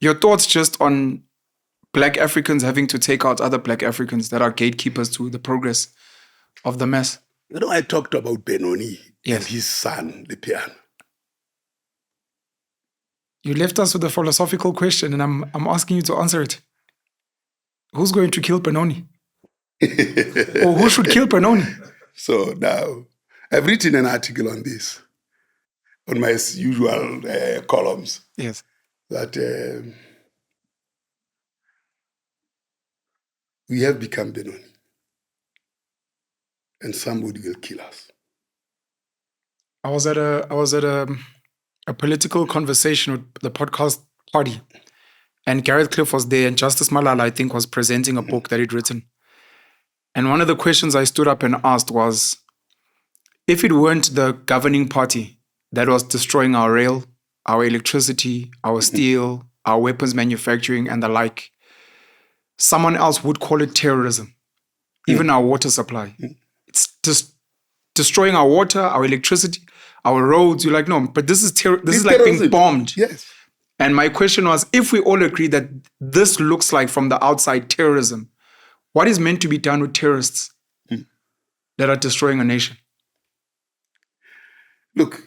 Your thoughts just on Black Africans having to take out other Black Africans that are gatekeepers to the progress of the mass. I talked about Benoni Yes. and his son, the piano. You left us with a philosophical question, and I'm asking you to answer it. Who's going to kill Benoni? Or who should kill Benoni? So now, I've written an article on this, on my usual columns. Yes. That we have become Benoni, and somebody will kill us. I was at a political conversation with the podcast party, and Gareth Cliff was there, and Justice Malala, I think, was presenting a book that he'd written. And one of the questions I stood up and asked was, if it weren't the governing party that was destroying our rail, our electricity, our steel, our weapons manufacturing, and the like, someone else would call it terrorism, even our water supply. It's just destroying our water, our electricity, our roads. You're like, no, but this is like being bombed. Yes. And my question was, if we all agree that this looks like from the outside terrorism, what is meant to be done with terrorists that are destroying a nation? Look,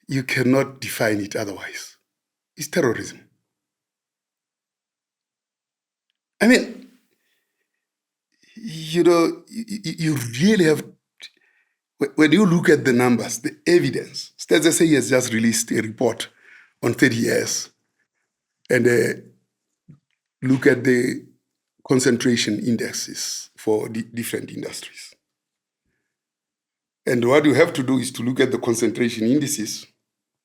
you cannot define it otherwise. It's terrorism. I mean, you really have, when you look at the numbers, the evidence, Stetsese has just released a report on 30 years, and look at the concentration indexes for the different industries. And what you have to do is to look at the concentration indices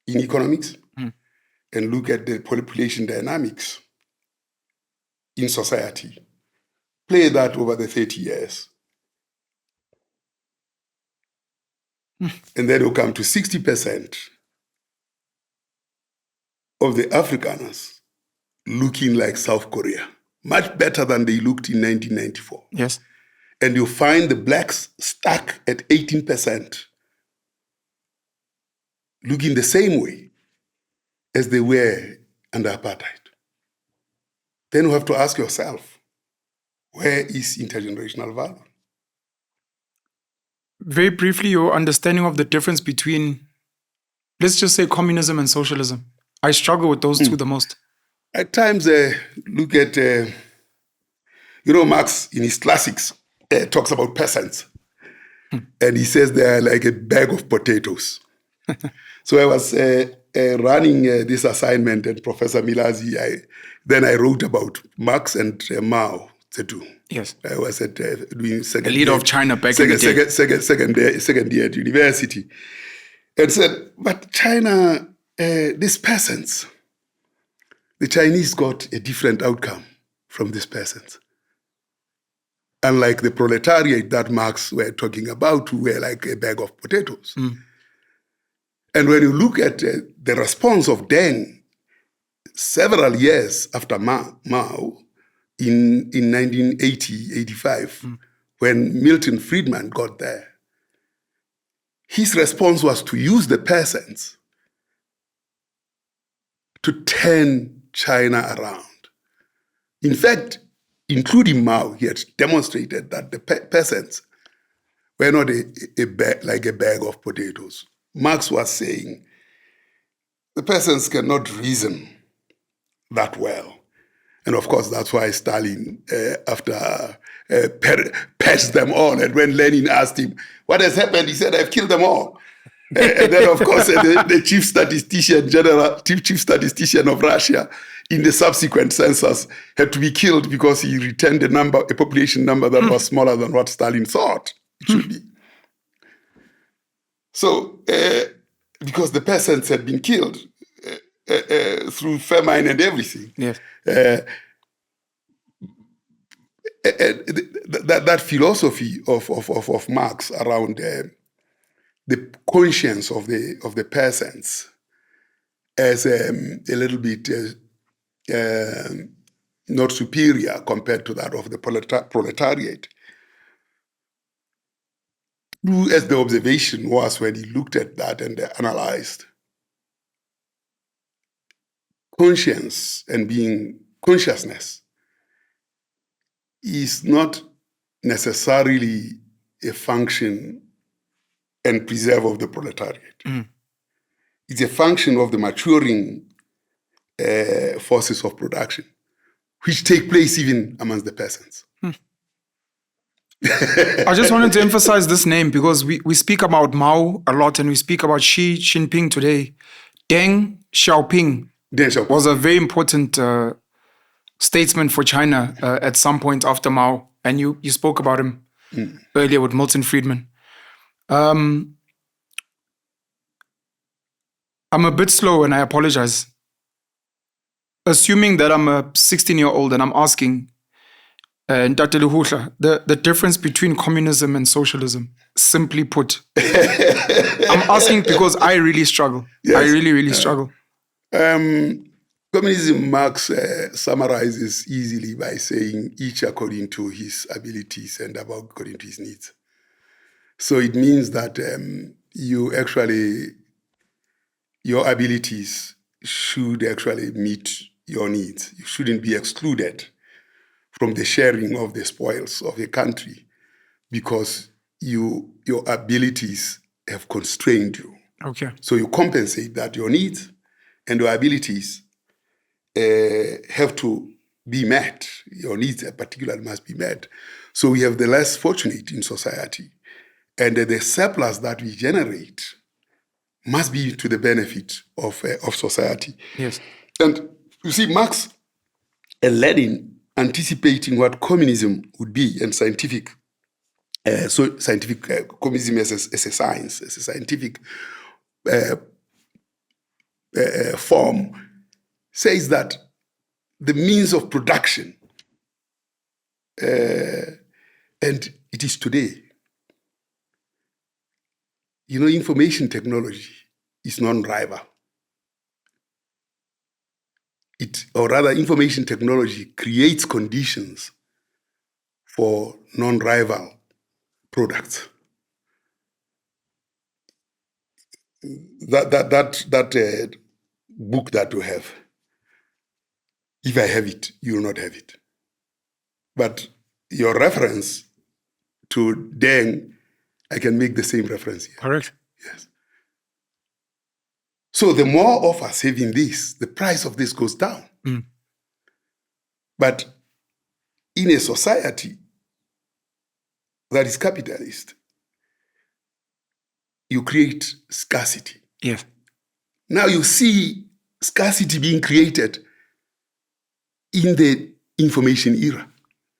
in economics and look at the population dynamics in society. Play that over the 30 years. And then you come to 60% of the Afrikaners looking like South Korea, much better than they looked in 1994. Yes. And you find the blacks stuck at 18%, looking the same way as they were under apartheid. Then you have to ask yourself, where is intergenerational value? Very briefly, your understanding of the difference between, let's just say, communism and socialism. I struggle with those two the most. At times, look at, Marx in his classics talks about peasants. And he says they are like a bag of potatoes. So I was running this assignment at Professor Milazi. I wrote about Marx and Mao Zedong. Yes. I was doing the leader of China back in the day. Second year at university. And said, but China, these peasants, the Chinese got a different outcome from these peasants. Unlike the proletariat that Marx were talking about, who were like a bag of potatoes. And when you look at the response of Deng several years after Mao in 1980, 85, when Milton Friedman got there, his response was to use the peasants to turn China around. In fact, including Mao, he had demonstrated that the peasants were not like a bag of potatoes. Marx was saying the peasants cannot reason that well. And of course, that's why Stalin, after patched them all, and when Lenin asked him, what has happened? He said, I've killed them all. And then, of course, the chief statistician of Russia in the subsequent census had to be killed because he returned a population number that was smaller than what Stalin thought it should be. So, because the peasants had been killed through famine and everything. Yes. That philosophy of Marx around the conscience of the peasants as a little bit not superior compared to that of the proletariat. As the observation was when he looked at that and analyzed, conscience and being consciousness is not necessarily a function and preserve of the proletariat. It's a function of the maturing forces of production, which take place even amongst the peasants. I just wanted to emphasize this name because we speak about Mao a lot and we speak about Xi Jinping today. Deng Xiaoping was a very important statesman for China at some point after Mao. And you spoke about him earlier with Milton Friedman. I'm a bit slow and I apologize. Assuming that I'm a 16-year-old and I'm asking, Ntate Lehohla, the difference between communism and socialism, simply put. I'm asking because I really struggle. Yes. I really struggle. Communism, Marx summarizes easily by saying each according to his abilities and according to his needs. So it means that your abilities should actually meet your needs. You shouldn't be excluded from the sharing of the spoils of a country because your abilities have constrained you. Okay. So you compensate that your needs and your abilities have to be met. Your needs in particular must be met. So we have the less fortunate in society. And the surplus that we generate must be to the benefit of society. Yes. And you see, Marx and Lenin anticipating what communism would be and scientific communism as a science, as a scientific form, says that the means of production, and it is today, information technology is non-rival. Or rather, information technology creates conditions for non-rival products. That book that you have, if I have it, you will not have it. But your reference to Deng, I can make the same reference here. Correct. Yes. So the more of us having this, the price of this goes down. But in a society that is capitalist, you create scarcity. Yes. Now you see scarcity being created in the information era.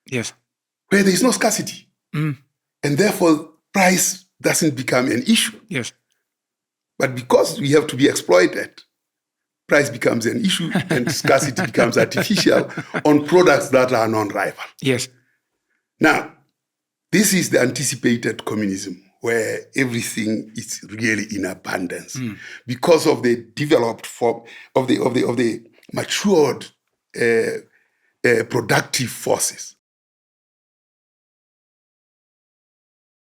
Yes. Where there is no scarcity. And therefore, price doesn't become an issue. Yes. But because we have to be exploited, price becomes an issue and scarcity becomes artificial on products that are non-rival. Yes. Now, this is the anticipated communism where everything is really in abundance because of the developed form of the matured productive forces.